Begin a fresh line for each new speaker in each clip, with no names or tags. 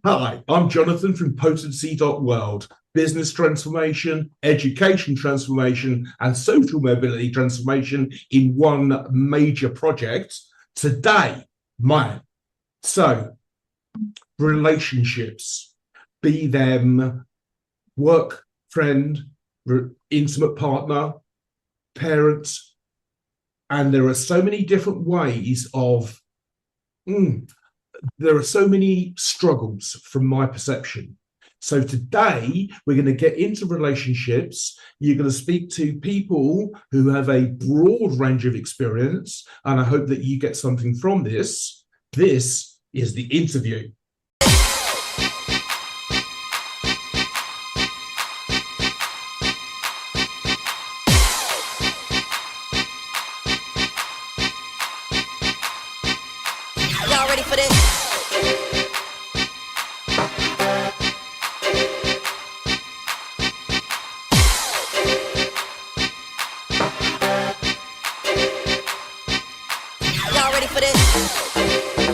Hi, I'm Jonathan from Potency.world. Business transformation, education transformation, and social mobility transformation in one major project. Today, man. So, relationships, be them work, friend, intimate partner, parents, and there are so many different ways of there are so many struggles from my perception. So today we're going to get into relationships. You're going to speak to people who have a broad range of experience, and I hope that you get something from this. This is the interview.
Y'all ready for this? Y'all ready for this?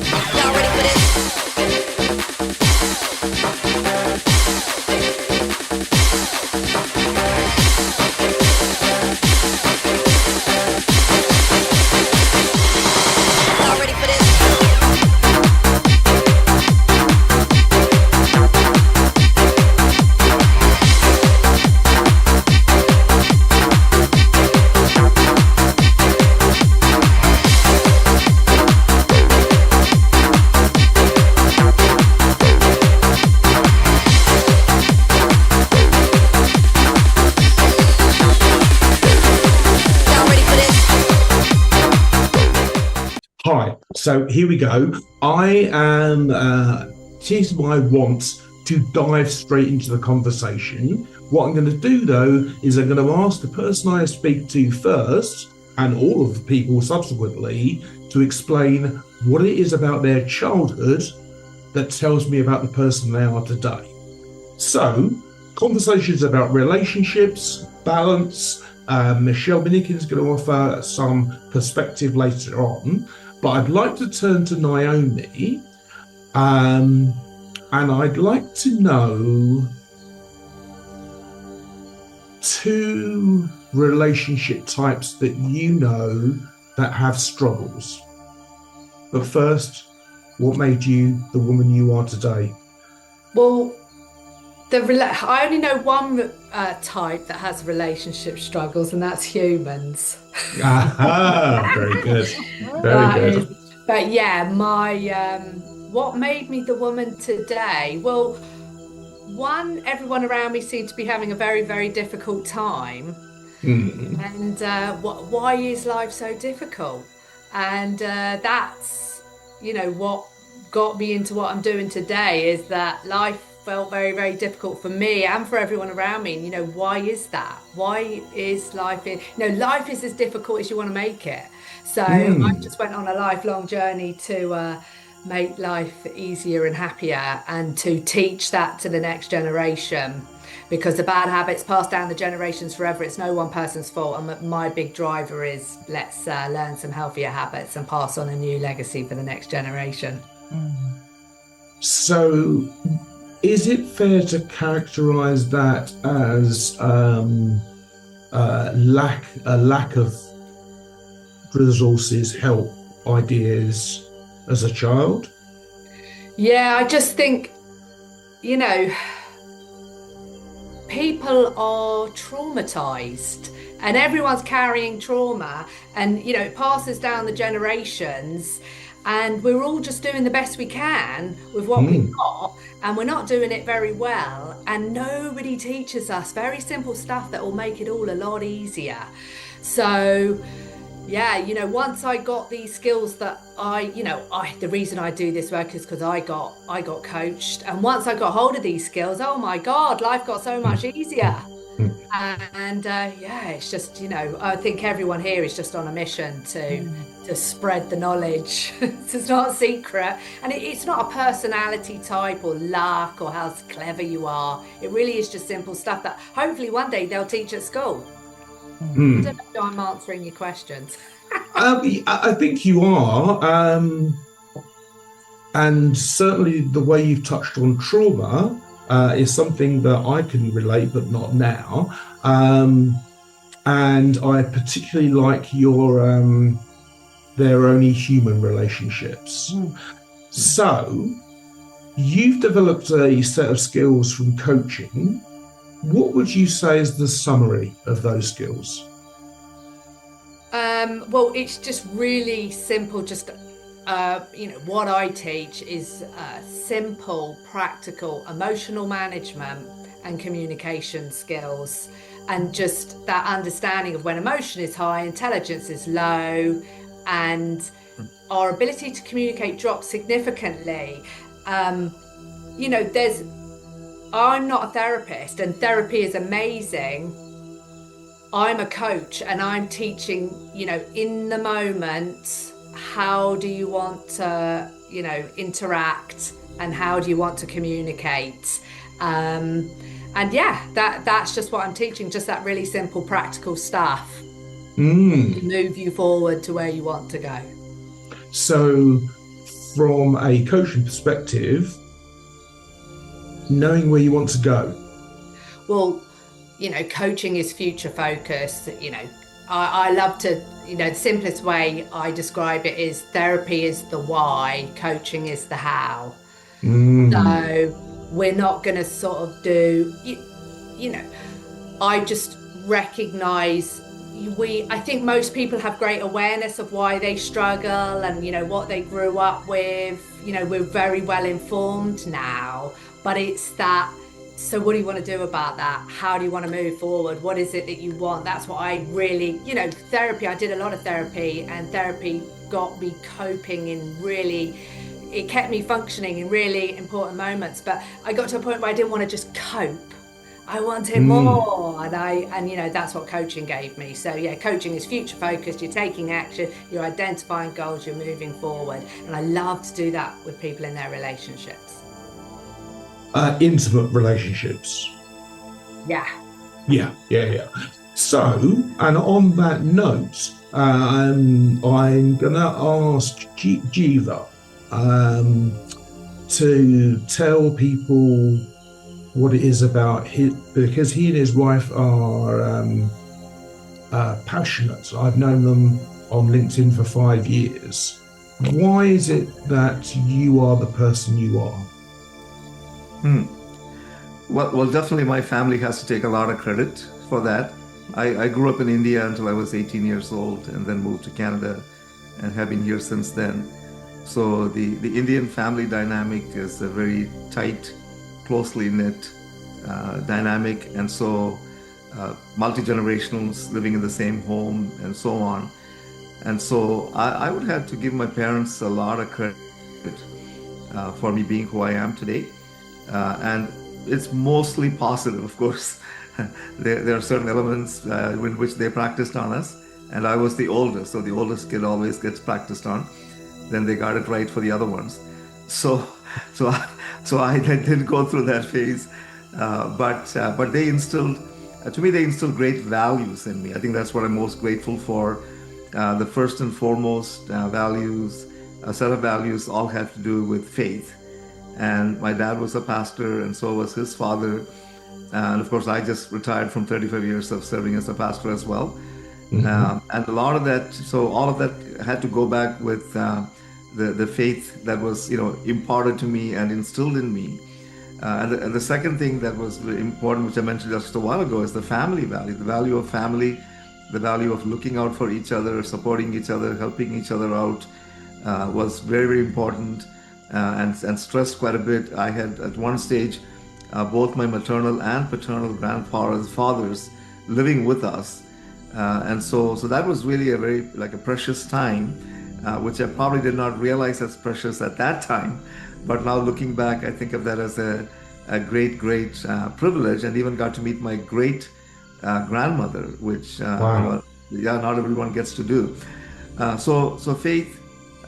Y'all ready for this? Y'all ready for this? Y'all ready for this?
Hi, so here we go. It is my want to dive straight into the conversation. What I'm going to do though is I'm going to ask the person I speak to first and all of the people subsequently to explain what it is about their childhood that tells me about the person they are today. So, conversations about relationships, balance. Michelle Minnikin is going to offer some perspective later on, but I'd like to turn to Naomi, and I'd like to know two relationship types that you know that have struggles. But first, what made you the woman you are today?
Well, I only know one type that has relationship struggles, and that's humans.
Aha, very good. Very
That
good.
is, but yeah, my what made me the woman today? Well, one, everyone around me seemed to be having a very, very difficult time,
Mm.
and why is life so difficult? And that's, what got me into what I'm doing today is that life felt very, very difficult for me and for everyone around me. And, why is that? Why is life is as difficult as you want to make it. So I
Mm.
just went on a lifelong journey to make life easier and happier and to teach that to the next generation. Because the bad habits pass down the generations forever. It's no one person's fault. And my big driver is let's learn some healthier habits and pass on a new legacy for the next generation.
So, is it fair to characterize that as a lack of resources, help, ideas as a child?
Yeah, I just think, you know, people are traumatized and everyone's carrying trauma and, it passes down the generations and we're all just doing the best we can with what we've got and we're not doing it very well and nobody teaches us very simple stuff that will make it all a lot easier. So yeah, once I got these skills that the reason I do this work is because I got coached. And once I got hold of these skills, oh my God, life got so much easier.
Mm.
And yeah, it's just, I think everyone here is just on a mission to spread the knowledge. It's not a secret. And it's not a personality type or luck or how clever you are. It really is just simple stuff that hopefully one day they'll teach at school. I don't
Mm.
know if I'm answering your questions.
I think you are. And certainly the way you've touched on trauma is something that I can relate, but not now. And I particularly like your they're only human relationships. So you've developed a set of skills from coaching. What would you say is the summary of those skills?
Well, it's just really simple. Just what I teach is simple, practical, emotional management and communication skills, and just that understanding of when emotion is high, intelligence is low, and our ability to communicate drops significantly. There's I'm not a therapist, and therapy is amazing. I'm a coach and I'm teaching, in the moment, how do you want to, interact and how do you want to communicate? And yeah, that's just what I'm teaching, just that really simple, practical stuff to
Mm.
move you forward to where you want to go.
So, from a coaching perspective, knowing where you want to go.
Well, coaching is future focused. I love to, the simplest way I describe it is therapy is the why, coaching is the how.
Mm.
So we're not going to sort of I just recognize I think most people have great awareness of why they struggle and, what they grew up with. We're very well informed now, but it's that. So what do you want to do about that? How do you want to move forward? What is it that you want? That's what I really, therapy, I did a lot of therapy, and therapy got me coping it kept me functioning in really important moments. But I got to a point where I didn't want to just cope. I wanted
Mm.
more. And that's what coaching gave me. So yeah, coaching is future focused. You're taking action, you're identifying goals, you're moving forward. And I love to do that with people in their relationships.
Intimate relationships.
Yeah.
Yeah. So, and on that note, I'm gonna ask Jeeva to tell people what it is about his, because he and his wife are passionate. I've known them on LinkedIn for 5 years. Why is it that you are the person you are?
Well, definitely my family has to take a lot of credit for that. I grew up in India until I was 18 years old and then moved to Canada and have been here since then. So the Indian family dynamic is a very tight, closely knit dynamic. And so multi-generationals living in the same home and so on. And so I would have to give my parents a lot of credit for me being who I am today. And it's mostly positive, of course. There are certain elements in which they practiced on us, and I was the oldest, so the oldest kid always gets practiced on. Then they got it right for the other ones. So, so I didn't go through that phase, but they instilled, to me, they instilled great values in me. I think that's what I'm most grateful for. The first and foremost values, a set of values, all had to do with faith. And my dad was a pastor, and so was his father. And of course, I just retired from 35 years of serving as a pastor as well. And a lot of that, so all of that had to go back with the faith that was, imparted to me and instilled in me. And the second thing that was very important, which I mentioned just a while ago, is the family value, the value of family, the value of looking out for each other, supporting each other, helping each other out, was very, very important. And stressed quite a bit. I had at one stage both my maternal and paternal fathers living with us, and so that was really a very a precious time, which I probably did not realize as precious at that time, but now looking back, I think of that as a great privilege, and even got to meet my great grandmother, which
Wow.
yeah, not everyone gets to do. So faith,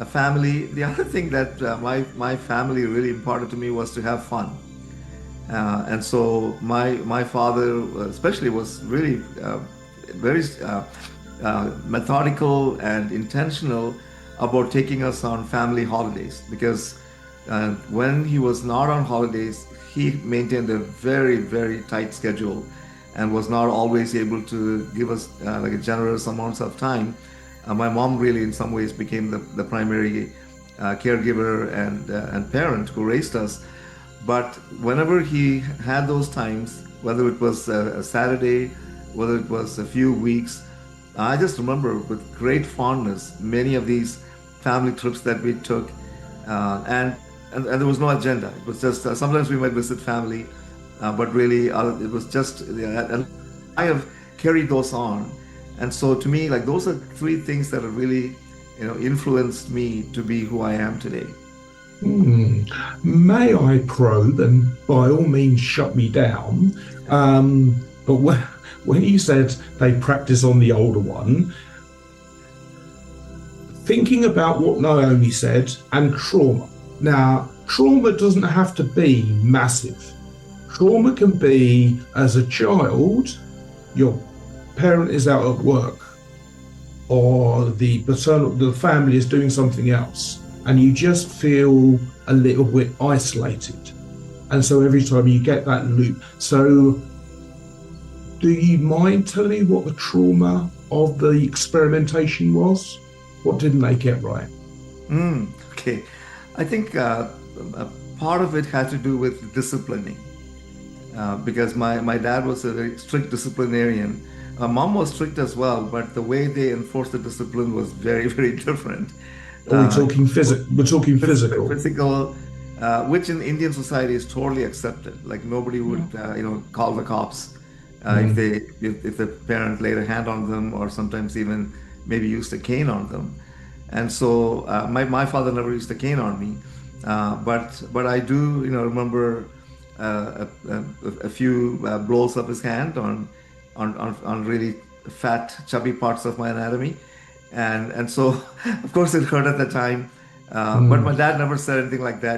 family. The other thing that my family really imparted to me was to have fun. And so my father, especially, was really very methodical and intentional about taking us on family holidays, because when he was not on holidays, he maintained a very tight schedule and was not always able to give us like a generous amounts of time. My mom really, in some ways, became the primary caregiver and parent who raised us. But whenever he had those times, whether it was a Saturday, whether it was a few weeks, I just remember with great fondness many of these family trips that we took, and there was no agenda. It was just sometimes we might visit family, but really it was just, and I have carried those on. And so to me, like, those are three things that have really, influenced me to be who I am today.
Hmm. May I probe, and by all means shut me down? But when you said they practice on the older one, thinking about what Naomi said and trauma. Now, trauma doesn't have to be massive. Trauma can be, as a child, your parent is out at work, or the family is doing something else, and you just feel a little bit isolated. And so every time you get that loop. So do you mind telling me what the trauma of the experimentation was? What didn't they get right?
Okay. I think a part of it had to do with disciplining, because my dad was a very strict disciplinarian. Mom was strict as well, but the way they enforced the discipline was very different.
Are we
Uh,
talking physical? We're talking physical.
Physical, which in Indian society is totally accepted. Like, nobody would, call the cops if the parent laid a hand on them, or sometimes even maybe used a cane on them. And so my father never used a cane on me, but I do remember a few blows of his hand on really fat, chubby parts of my anatomy. And so, of course, it hurt at the time. But my dad never said anything like that.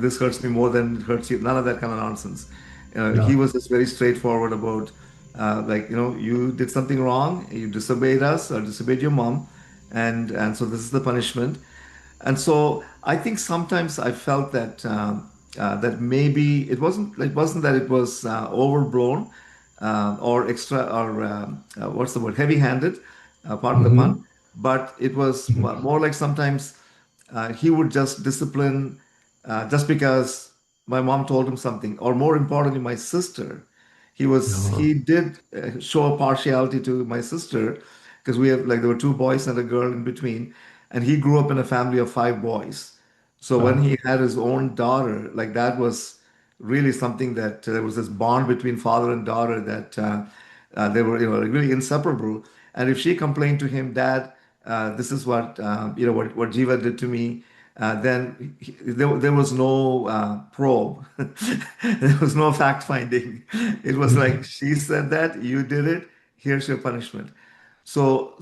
This hurts me more than it hurts you. None of that kind of nonsense. He
No.
was just very straightforward about, you did something wrong, you disobeyed us or disobeyed your mom, and so this is the punishment. And so I think sometimes I felt that that maybe it wasn't that it was overblown, or extra, or what's the word, heavy-handed, pardon the
Hmm.
pun, but it was more like sometimes he would just discipline just because my mom told him something, or more importantly, my sister. He
No.
did show a partiality to my sister, because there were two boys and a girl in between, and he grew up in a family of five boys. So when
Oh.
he had his own daughter, like, that was really something that there was this bond between father and daughter, that they were, like, really inseparable. And if she complained to him, Dad, this is what Jiva did to me, then there was no probe. There was no fact finding. It was like, she said that, you did it, here's your punishment. So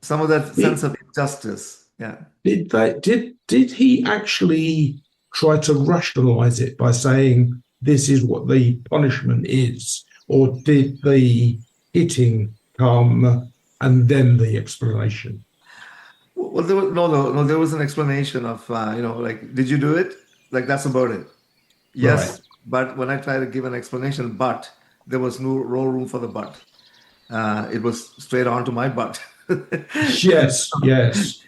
some of that sense
Did,
of injustice. Yeah.
did he actually try to rationalize it by saying this is what the punishment is, or did the hitting come and then the explanation?
Well, no, there was an explanation of, like, did you do it? Like, that's about it.
Right.
Yes, but when I tried to give an explanation, but there was no room for the but. It was straight on to my butt.
Yes, yes.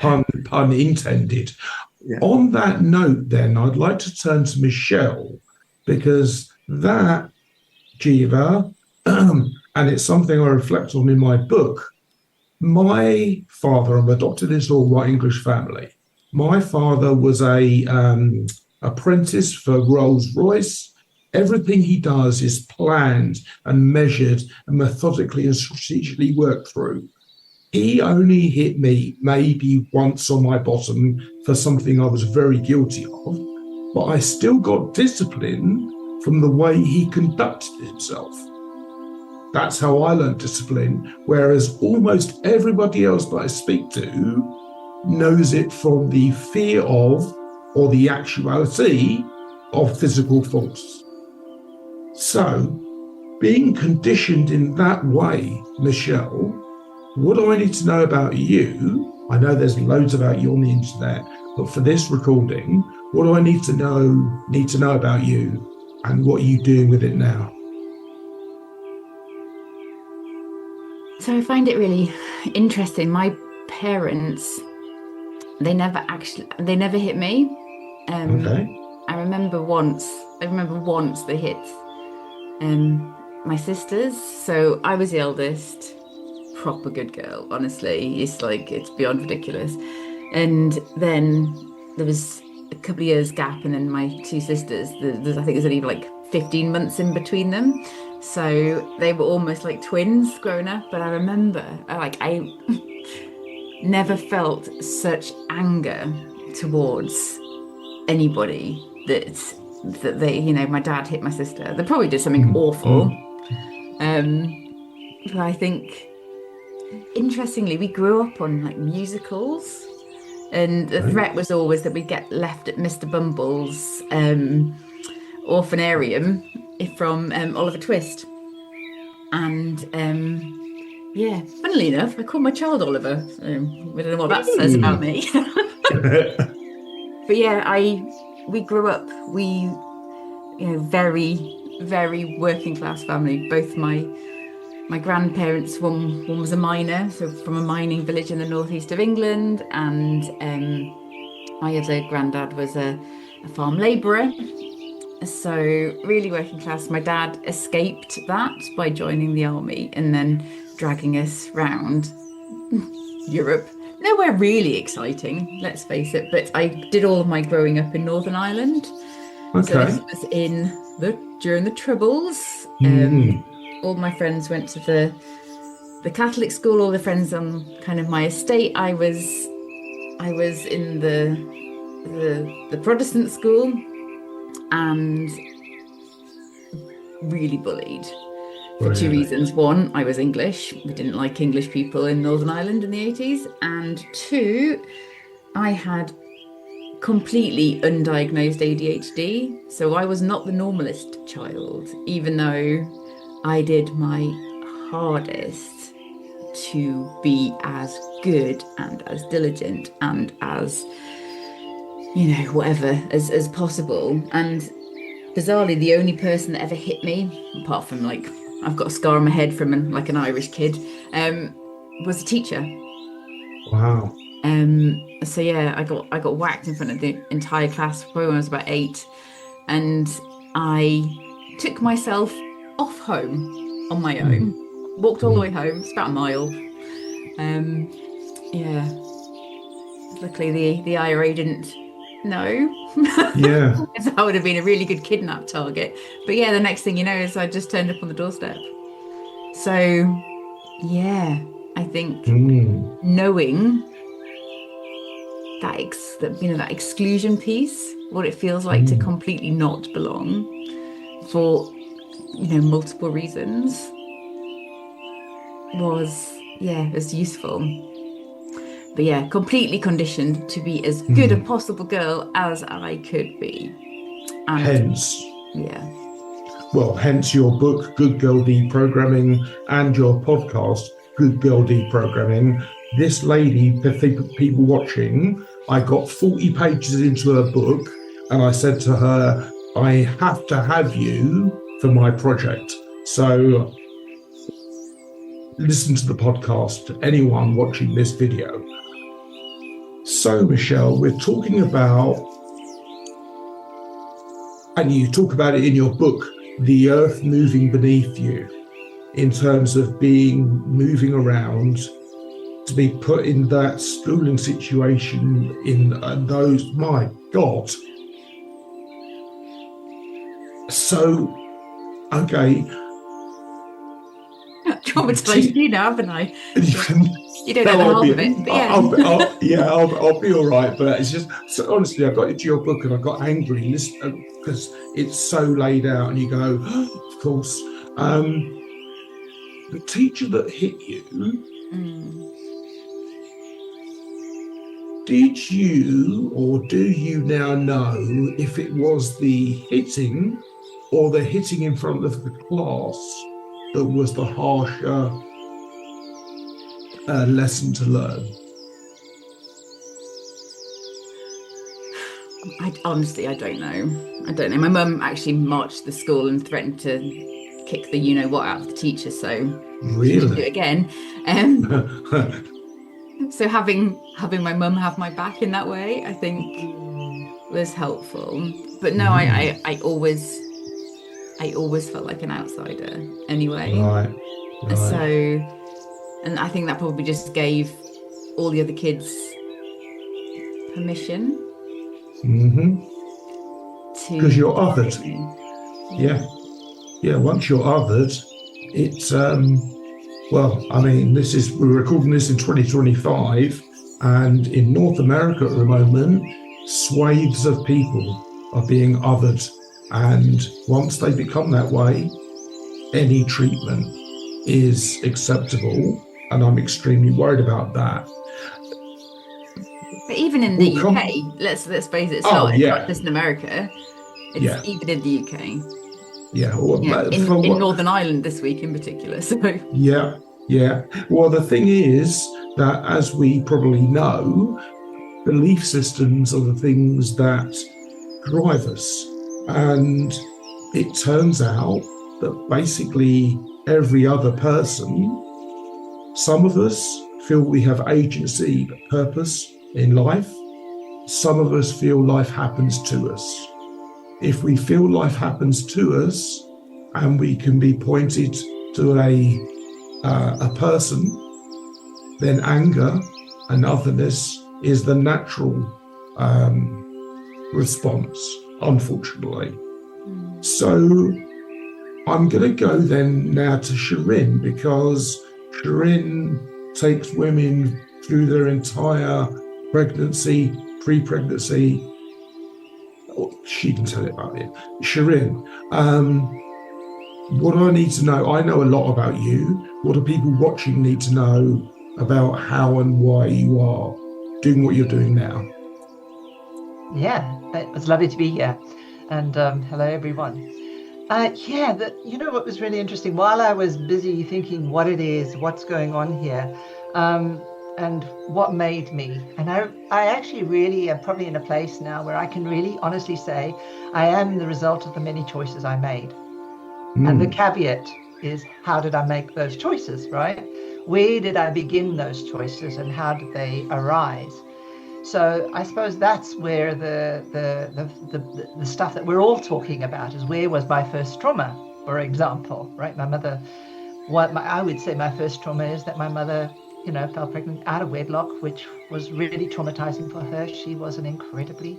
Pun intended.
Yeah.
On that note, then, I'd like to turn to Michelle, because that, Jiva, and it's something I reflect on in my book. My father, I'm adopted into a white English family. My father was a apprentice for Rolls Royce. Everything he does is planned and measured and methodically and strategically worked through. He only hit me maybe once on my bottom for something I was very guilty of, but I still got discipline from the way he conducted himself. That's how I learned discipline. Whereas almost everybody else that I speak to knows it from the fear of or the actuality of physical force. So, being conditioned in that way, Michelle, what do I need to know about you? I know there's loads about you on the internet, but for this recording, what do I need to know about you, and what are you doing with it now?
So I find it really interesting. My parents, they never hit me.
Okay.
I remember once they hit my sisters. So I was the eldest, proper good girl, honestly. It's beyond ridiculous. And then there was a couple of years gap, and then my two sisters, I think there's only like 15 months in between them. So they were almost like twins growing up. But I remember, I never felt such anger towards anybody that they, my dad hit my sister. They probably did something awful. But I think, interestingly, we grew up on like musicals, and the threat was always that we'd get left at Mr. Bumble's orphanarium from Oliver Twist. And funnily enough, I called my child Oliver. I don't know what that says about me. But yeah, we grew up, very, very working class family. Both my grandparents, one was a miner, so from a mining village in the northeast of England, and my other granddad was a farm labourer. So really working class. My dad escaped that by joining the army and then dragging us round Europe. Nowhere really exciting, let's face it, but I did all of my growing up in Northern Ireland.
Okay.
So this was during the Troubles. All my friends went to the Catholic school, all the friends on kind of my estate. I was in the Protestant school, and really bullied for two reasons. One, I was English. We didn't like English people in Northern Ireland in the 80s. And two, I had completely undiagnosed ADHD. So I was not the normalist child, even though I did my hardest to be as good and as diligent and as, whatever as possible. And bizarrely, the only person that ever hit me, apart from I've got a scar on my head from an Irish kid, was a teacher.
Wow.
So yeah, I got whacked in front of the entire class probably when I was about 8, and I took myself off home on my own, walked all the way home. It's about a mile. Luckily the IRA didn't know.
Yeah.
So I would have been a really good kidnap target. But yeah, the next thing you know is I just turned up on the doorstep. So yeah, I think knowing that exclusion piece, what it feels like to completely not belong for multiple reasons, was useful. But yeah, completely conditioned to be as good a possible girl as I could be. And
hence your book, Good Girl Deprogramming, and your podcast, Good Girl Deprogramming. This lady, for people watching, I got 40 pages into her book, and I said to her, I have to have you for my project. So listen to the podcast, anyone watching this video. So, Michelle, we're talking about, and you talk about it in your book, the earth moving beneath you, in terms of moving around, to be put in that schooling situation in those, my God. So, okay.
Traumatized you now, haven't I? You don't know the half of it, but yeah.
I'll be all right. But it's just, so honestly, I got into your book and I got angry because it's so laid out, and you go, oh, of course. the teacher that hit you, did you or do you now know if it was the hitting or the hitting in front of the class that was the harsher lesson to learn?
I honestly don't know. My mum actually marched to the school and threatened to kick the you-know-what out of the teacher, so she should do it again. So having my mum have my back in that way, I think was helpful. But no, I always felt like an outsider anyway.
Right.
So, and I think that probably just gave all the other kids permission.
Because you're othered. Yeah. Once you're othered, it's well, I mean, we're recording this in 2025, and in North America at the moment, swathes of people are being othered, and once they become that way, any treatment is acceptable, and I'm extremely worried about that.
But even in the UK, let's face it, it's not just in America. It's even in the UK.
Yeah, well,
in Northern Ireland this week in particular. So
yeah. Well, the thing is that, as we probably know, belief systems are the things that drive us, and it turns out that basically every other person, some of us feel we have agency, purpose in life. Some of us feel life happens to us. If we feel life happens to us and we can be pointed to a person, then anger and otherness is the natural response, unfortunately. So I'm going to go then now to Sherine, because Sherine takes women through their entire pregnancy, pre-pregnancy. She can tell it about it. Sherine, what do I need to know? I know a lot about you. What do people watching need to know about how and why you are doing what you're doing now?
Yeah, it was lovely to be here. And hello, everyone. What was really interesting, while I was busy thinking what it is, what's going on here, and what made me, and I actually really am probably in a place now where I can really honestly say I am the result of the many choices I made. And the caveat is, how did I make those choices, right? Where did I begin those choices and how did they arise? So I suppose that's where the stuff that we're all talking about is, where was my first trauma, for example, right? My mother, I would say my first trauma is that my mother, fell pregnant out of wedlock, which was really traumatizing for her. She was an incredibly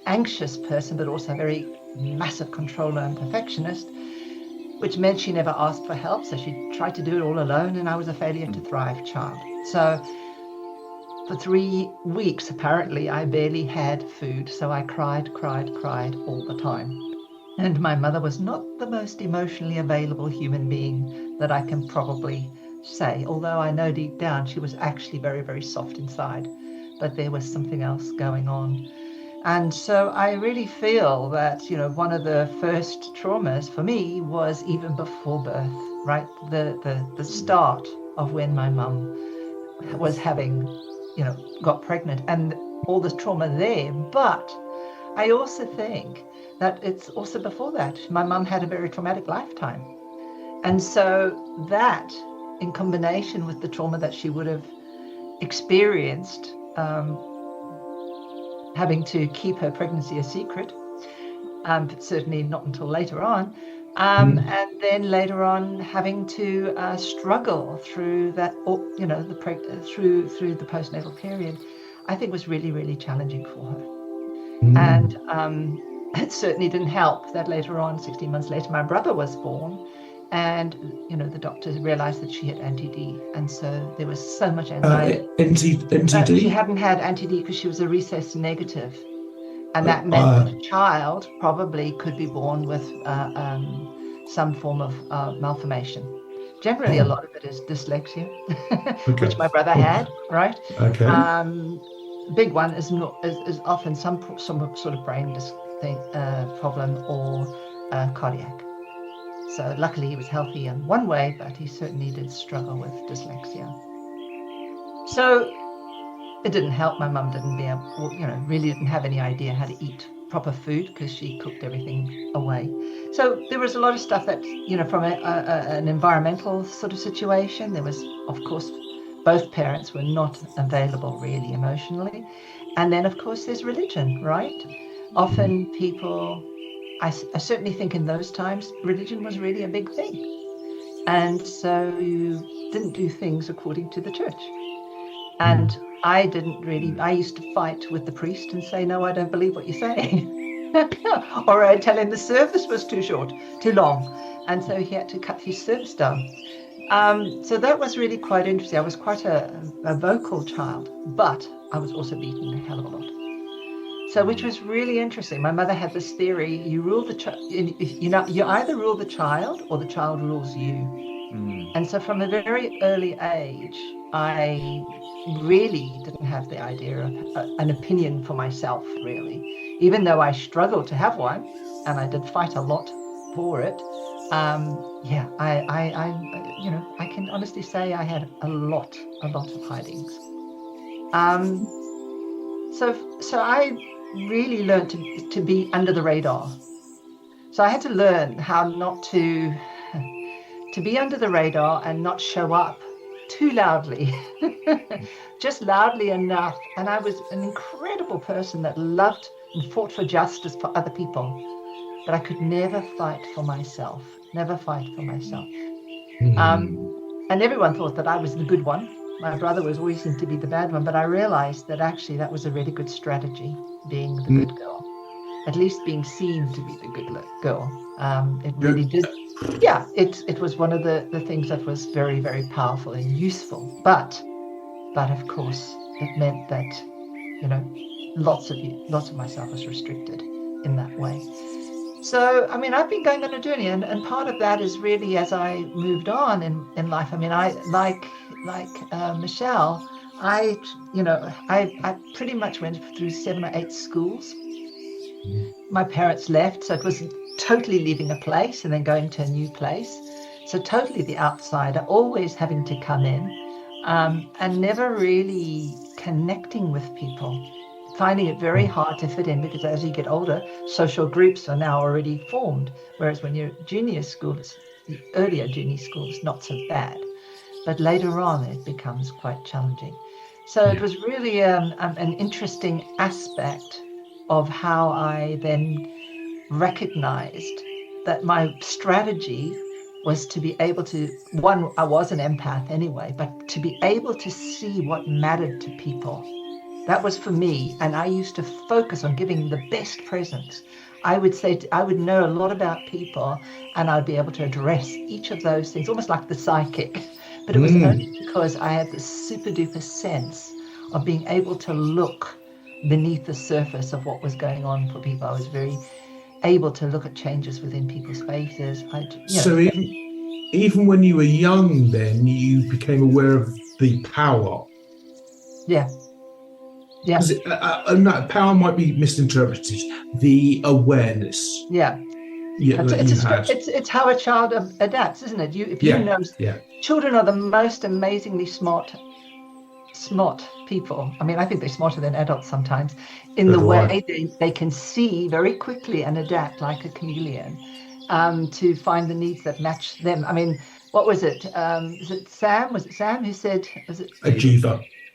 anxious person, but also a very massive controller and perfectionist, which meant she never asked for help. So she tried to do it all alone, and I was a failure to thrive child. So for 3 weeks, apparently, I barely had food. So I cried all the time. And my mother was not the most emotionally available human being that I can probably say, although I know deep down she was actually very, very soft inside, but there was something else going on. And so I really feel that, one of the first traumas for me was even before birth, right? The start of when my mum was having, got pregnant, and all the trauma there. But I also think that it's also before that. My mum had a very traumatic lifetime. And so that, in combination with the trauma that she would have experienced, having to keep her pregnancy a secret, but certainly not until later on, and then later on having to struggle through that, through the postnatal period, I think was really, really challenging for her. And it certainly didn't help that later on, 16 months later, my brother was born. And, the doctors realized that she had NTD. And so there was so much anxiety.
NTD?
She hadn't had NTD because she was a rhesus negative. And that meant that a child probably could be born with some form of malformation. Generally, a lot of it is dyslexia,
Okay.
which my brother had, right?
Okay.
Big one is often some sort of brain problem or cardiac. So luckily he was healthy in one way, but he certainly did struggle with dyslexia. So it didn't help. My mum didn't really didn't have any idea how to eat proper food because she cooked everything away. So there was a lot of stuff that, from an environmental sort of situation, there was, of course, both parents were not available really emotionally. And then, of course, there's religion, right? Often people, I certainly think in those times, religion was really a big thing. And so you didn't do things according to the church. And I used to fight with the priest and say, no, I don't believe what you say. Or I'd tell him the service was too short, too long. And so he had to cut his service down. So that was really quite interesting. I was quite a vocal child, but I was also beaten a hell of a lot. So, which was really interesting. My mother had this theory: you rule the you either rule the child or the child rules you. And so, from a very early age, I really didn't have the idea of an opinion for myself, really, even though I struggled to have one, and I did fight a lot for it. I can honestly say I had a lot of hidings. So I really learned to be under the radar. So I had to learn how not to be under the radar and not show up too loudly, just loudly enough. And I was an incredible person that loved and fought for justice for other people, but I could never fight for myself. And everyone thought that I was the good one. My brother was always seemed to be the bad one, but I realized that actually that was a really good strategy, being the good girl, at least being seen to be the good girl. It really did. Yeah, it was one of the things that was very, very powerful and useful. But of course, it meant that, lots of myself was restricted in that way. So, I mean, I've been going on a journey, and part of that is really as I moved on in life. I mean, I like Michelle, I pretty much went through 7 or 8 schools. My parents left, so it was totally leaving a place and then going to a new place. So totally the outsider, always having to come in, and never really connecting with people. Finding it very hard to fit in, because as you get older, social groups are now already formed. Whereas when you're junior school, the earlier junior school is not so bad, but later on it becomes quite challenging. So it was really an interesting aspect of how I then recognized that my strategy was to be able to, one, I was an empath anyway, but to be able to see what mattered to people. That was for me, and I used to focus on giving the best presents. I would say I would know a lot about people, and I'd be able to address each of those things, almost like the psychic. But it was only because I had this super duper sense of being able to look beneath the surface of what was going on for people. I was very able to look at changes within people's faces.
So even when you were young, then you became aware of the power.
Yeah.
Because that power might be misinterpreted. The awareness.
Yeah. It's how a child adapts, isn't it? Children are the most amazingly smart people. I mean, I think they're smarter than adults sometimes, in the way they can see very quickly and adapt like a chameleon, to find the needs that match them. I mean, what was it? Was it Sam? Was it Sam who said? Was it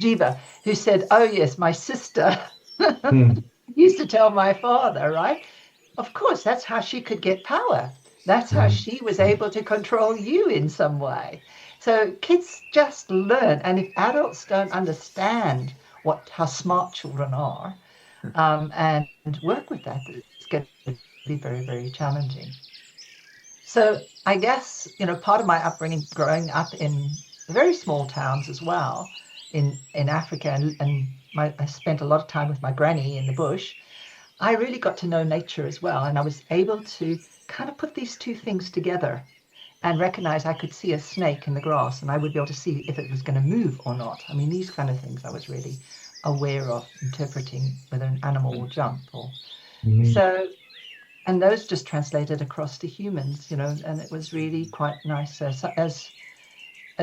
Jeeva, who said, "Oh yes, my sister used to tell my father," right? Of course, that's how she could get power. That's how she was able to control you in some way. So kids just learn, and if adults don't understand how smart children are, and work with that, it's going to be very, very challenging. So I guess, part of my upbringing, growing up in very small towns as well, in Africa, and I spent a lot of time with my granny in the bush, I really got to know nature as well. And I was able to kind of put these two things together and recognize I could see a snake in the grass and I would be able to see if it was going to move or not. I mean, these kind of things I was really aware of, interpreting whether an animal will jump or so. And those just translated across to humans, you know, and it was really quite nice. So as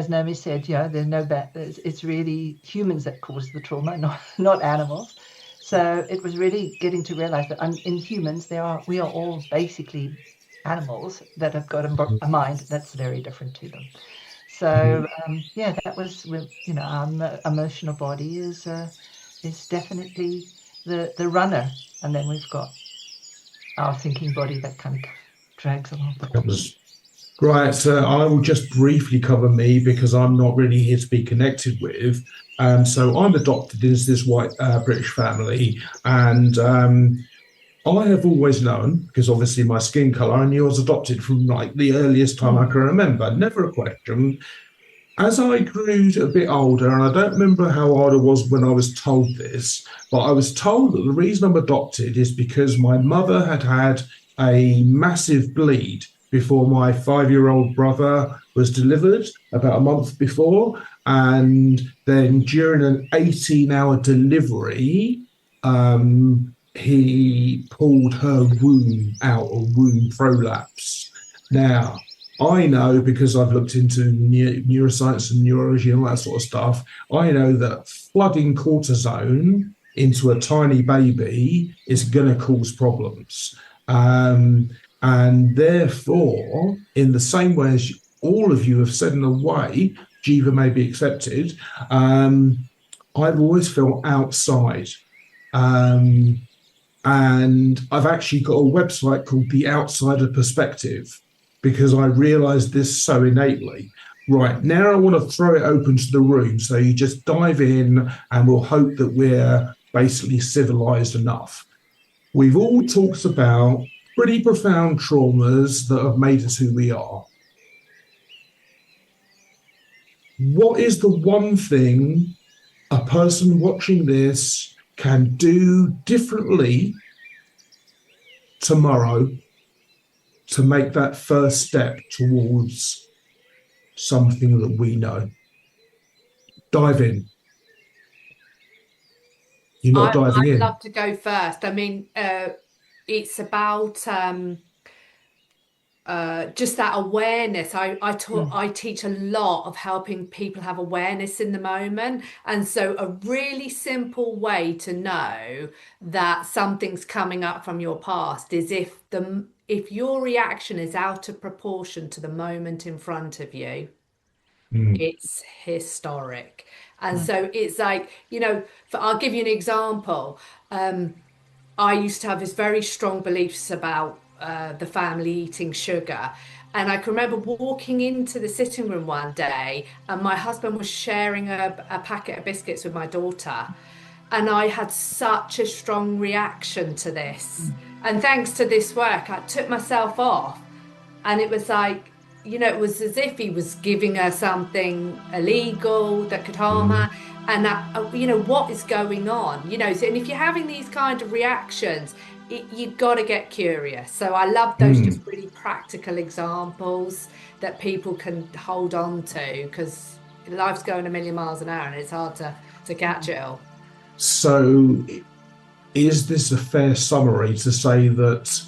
Naomi said, you know, there's no it's really humans that cause the trauma, not animals. So it was really getting to realize that in humans, we are all basically animals that have got a mind that's very different to them. So yeah, that was, you know, our emotional body is definitely the runner, and then we've got our thinking body that kind of drags along.
Right, so I will just briefly cover me because I'm not really here to be connected with. So I'm adopted into this white British family, and I have always known, because obviously my skin colour, I knew I was adopted from like the earliest time I can remember, never a question. As I grew a bit older, and I don't remember how old I was when I was told this, but I was told that the reason I'm adopted is because my mother had a massive bleed before my 5-year-old brother was delivered about a month before. And then during an 18-hour delivery, he pulled her womb out, a womb prolapse. Now, I know, because I've looked into neuroscience and neurology and all that sort of stuff, I know that flooding cortisone into a tiny baby is going to cause problems. And therefore, in the same way as all of you have said in a way, Jeeva may be accepted, I've always felt outside. And I've actually got a website called The Outsider Perspective, because I realized this so innately. Right, now I want to throw it open to the room. So you just dive in and we'll hope that we're basically civilized enough. We've all talked about pretty profound traumas that have made us who we are. What is the one thing a person watching this can do differently tomorrow to make that first step towards something that we know? Dive in. You're not diving in.
I'd love to go first. I mean, it's about just that awareness. I teach a lot of helping people have awareness in the moment, and so a really simple way to know that something's coming up from your past is if your reaction is out of proportion to the moment in front of you. It's historic. And so it's like, you know, I'll give you an example. I used to have this very strong beliefs about the family eating sugar. And I can remember walking into the sitting room one day and my husband was sharing a packet of biscuits with my daughter. And I had such a strong reaction to this. And thanks to this work, I took myself off. And it was like, you know, it was as if he was giving her something illegal that could harm her. And that, you know, what is going on? You know, so, and if you're having these kind of reactions, you've got to get curious. So I love those just really practical examples that people can hold on to, because life's going a million miles an hour and it's hard to catch it all.
So is this a fair summary to say that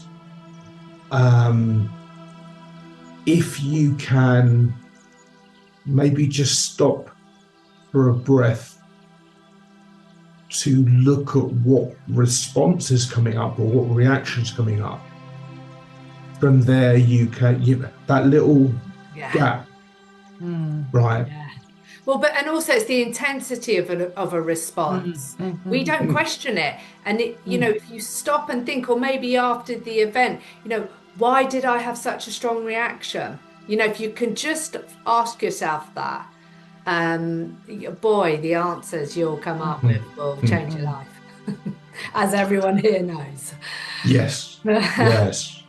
if you can maybe just stop for a breath to look at what response is coming up or what reaction is coming up, from there you can, that little gap, right?
Yeah. Well, and also it's the intensity of a response. We don't question it. And you know, if you stop and think, or maybe after the event, you know, why did I have such a strong reaction? You know, if you can just ask yourself that, boy, the answers you'll come up with will change your life, as everyone here knows.
Yes, yes.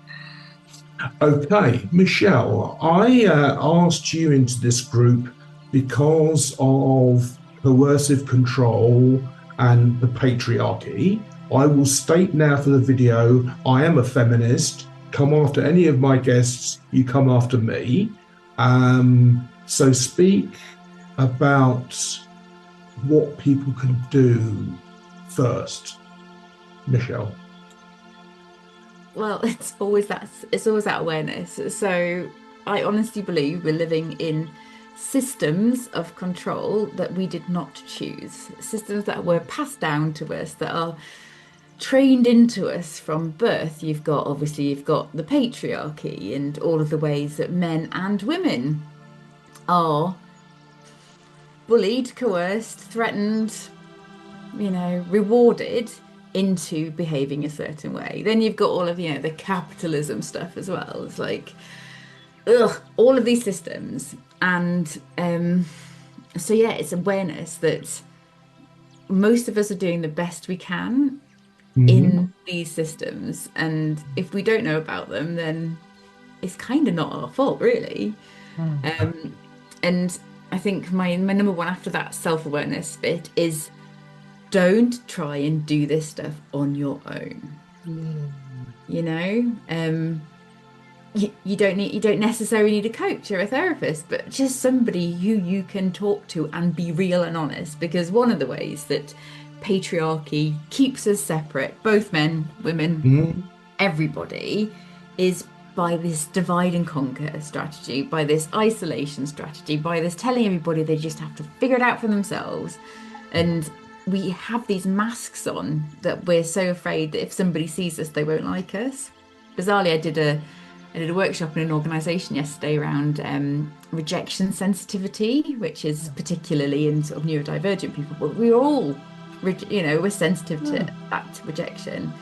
Okay, Michelle, I asked you into this group because of coercive control and the patriarchy. I will state now for the video, I am a feminist. Come after any of my guests, you come after me. So speak about what people can do first, Michelle.
Well, it's always that awareness. So I honestly believe we're living in systems of control that we did not choose, systems that were passed down to us, that are trained into us from birth. You've got the patriarchy and all of the ways that men and women are bullied, coerced, threatened, rewarded into behaving a certain way. Then you've got all of, the capitalism stuff as well. It's like, all of these systems. And so, yeah, it's awareness that most of us are doing the best we can in these systems. And if we don't know about them, then it's kind of not our fault, really. And I think my number one after that self-awareness bit is, don't try and do this stuff on your own. You don't necessarily need a coach or a therapist, but just somebody who you can talk to and be real and honest. Because one of the ways that patriarchy keeps us separate, both men, women, everybody, is by this divide and conquer strategy, by this isolation strategy, by this telling everybody they just have to figure it out for themselves. And we have these masks on that we're so afraid that if somebody sees us, they won't like us. Bizarrely, I did a workshop in an organisation yesterday around rejection sensitivity, which is particularly in sort of neurodivergent people, but we're all, we're sensitive to that rejection.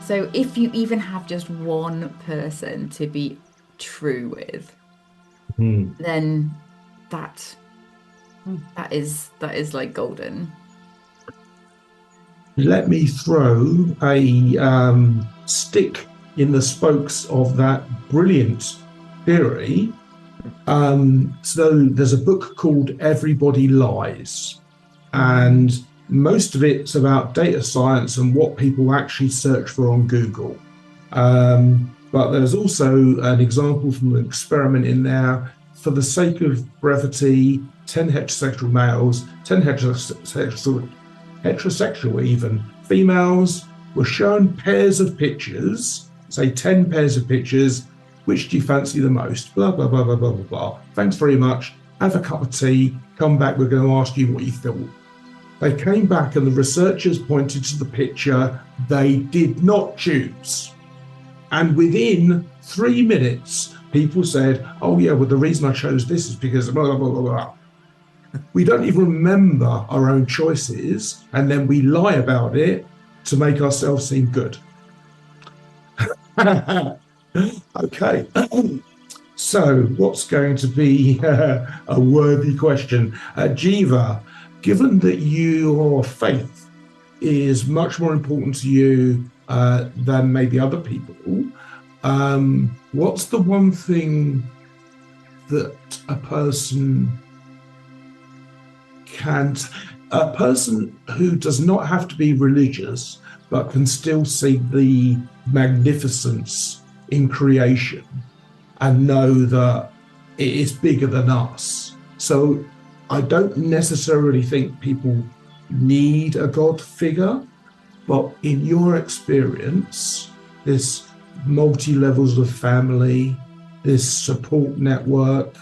So if you even have just one person to be true with, then that is like golden.
Let me throw a stick in the spokes of that brilliant theory. So there's a book called Everybody Lies, and most of it's about data science and what people actually search for on Google. But there's also an example from an experiment in there. For the sake of brevity, 10 heterosexual males, 10 heterosexual even females were shown pairs of pictures, say 10 pairs of pictures. Which do you fancy the most? Blah, blah, blah, blah, blah, blah, blah. Thanks very much. Have a cup of tea. Come back. We're going to ask you what you thought. They came back and the researchers pointed to the picture they did not choose. And within 3 minutes, people said, oh, yeah, well, the reason I chose this is because blah, blah, blah, blah, blah. We don't even remember our own choices, and then we lie about it to make ourselves seem good. Okay. So what's going to be a worthy question? Jeeva, given that your faith is much more important to you than maybe other people, what's the one thing that a person who does not have to be religious but can still see the magnificence in creation and know that it is bigger than us? So I don't necessarily think people need a God figure, but in your experience, this multi-levels of family, this support network,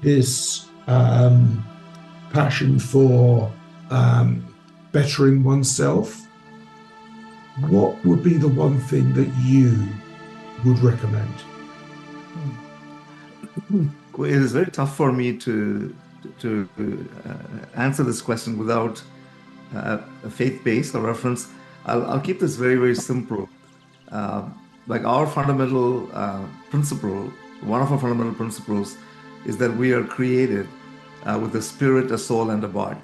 this passion for bettering oneself, what would be the one thing that you would recommend?
It is very tough for me to answer this question without a faith base or reference. I'll keep this very, very simple. Like our fundamental principle, one of our fundamental principles is that we are created with a spirit, a soul, and a body.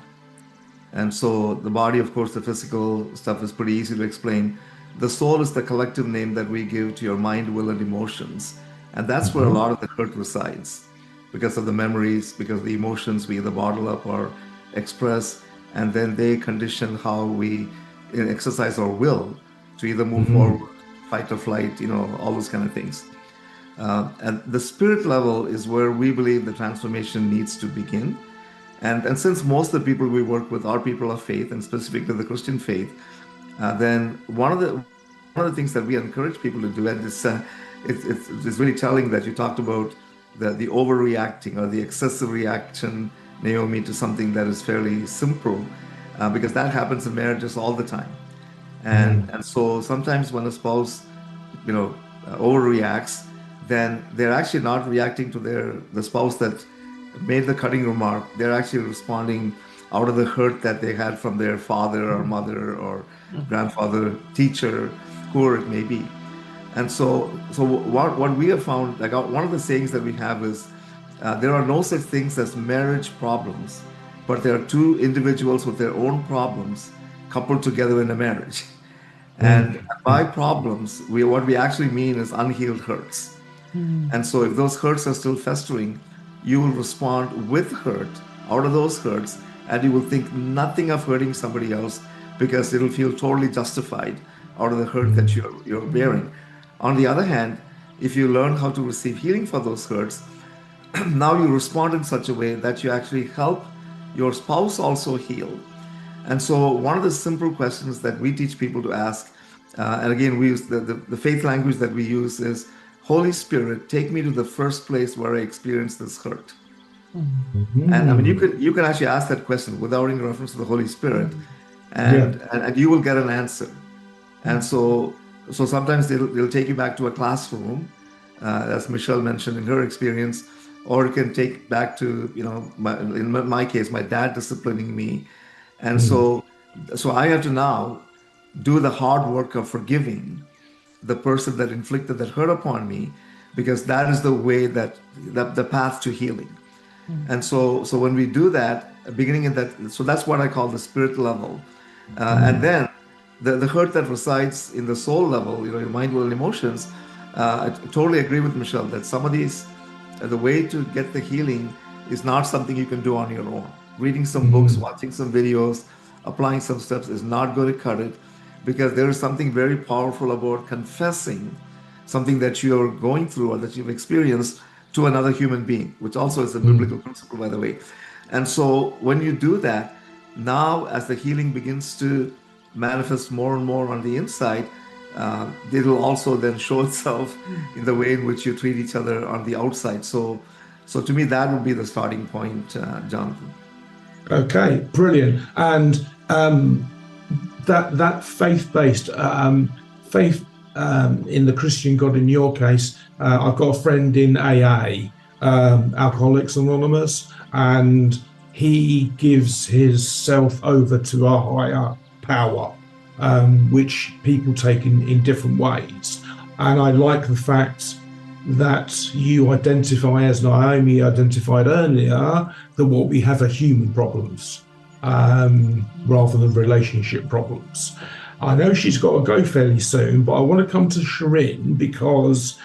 And so the body, of course, the physical stuff is pretty easy to explain. The soul is the collective name that we give to your mind, will, and emotions. And that's where a lot of the hurt resides, because of the memories, because of the emotions we either bottle up or express, and then they condition how we exercise our will to either move forward, fight or flight, all those kind of things. And the spirit level is where we believe the transformation needs to begin. And since most of the people we work with are people of faith, and specifically the Christian faith, then one of the things that we encourage people to do, and it's really telling that you talked about the overreacting or the excessive reaction, Naomi, to something that is fairly simple, because that happens in marriages all the time. And so sometimes when a spouse, overreacts, then they're actually not reacting to the spouse that made the cutting remark. They're actually responding out of the hurt that they had from their father or mother or grandfather, teacher, whoever it may be. And so what we have found, like one of the sayings that we have is, there are no such things as marriage problems, but there are two individuals with their own problems coupled together in a marriage. And by problems, what we actually mean is unhealed hurts. And so if those hurts are still festering, you will respond with hurt out of those hurts, and you will think nothing of hurting somebody else because it'll feel totally justified out of the hurt that you're bearing. On the other hand, if you learn how to receive healing for those hurts, now you respond in such a way that you actually help your spouse also heal. And so one of the simple questions that we teach people to ask, and again, we use the faith language that we use is, Holy Spirit, take me to the first place where I experienced this hurt. And I mean, you can actually ask that question without any reference to the Holy Spirit, and you will get an answer. And so sometimes they'll take you back to a classroom, as Michelle mentioned in her experience, or it can take back to, in my case, my dad disciplining me. And so I have to now do the hard work of forgiving the person that inflicted that hurt upon me, because that is the way the path to healing. And so when we do that, beginning in that, so that's what I call the spirit level. And then the hurt that resides in the soul level, your mind, will, and emotions, I totally agree with Michelle that some of these, the way to get the healing is not something you can do on your own. Reading some books, watching some videos, applying some steps is not going to cut it, because there is something very powerful about confessing something that you're going through or that you've experienced to another human being, which also is a biblical principle, by the way. And so when you do that, now as the healing begins to manifest more and more on the inside, it'll also then show itself in the way in which you treat each other on the outside. So to me, that would be the starting point, Jonathan.
Okay, brilliant. And that faith-based faith in the Christian God, in your case, I've got a friend in AA, Alcoholics Anonymous, and he gives himself over to a higher power, which people take in different ways. And I like the fact that you identify, as Naomi identified earlier, that what we have are human problems rather than relationship problems. I know she's got to go fairly soon, but I want to come to Sherine, because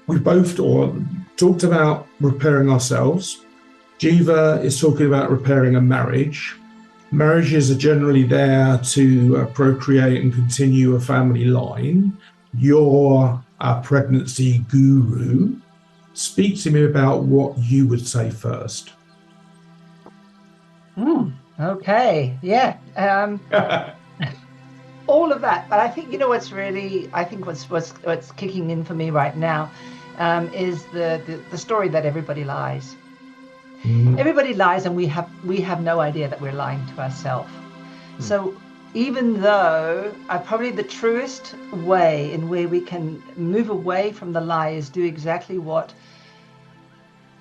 we both talked about repairing ourselves. Jeeva is talking about repairing a marriage. Marriages are generally there to procreate and continue a family line. You're a pregnancy guru. Speak to me about what you would say first.
Okay, yeah. All of that, but I think what's kicking in for me right now is the story that everybody lies. Everybody lies, and we have no idea that we're lying to ourselves. So even though probably the truest way in where we can move away from the lie is do exactly what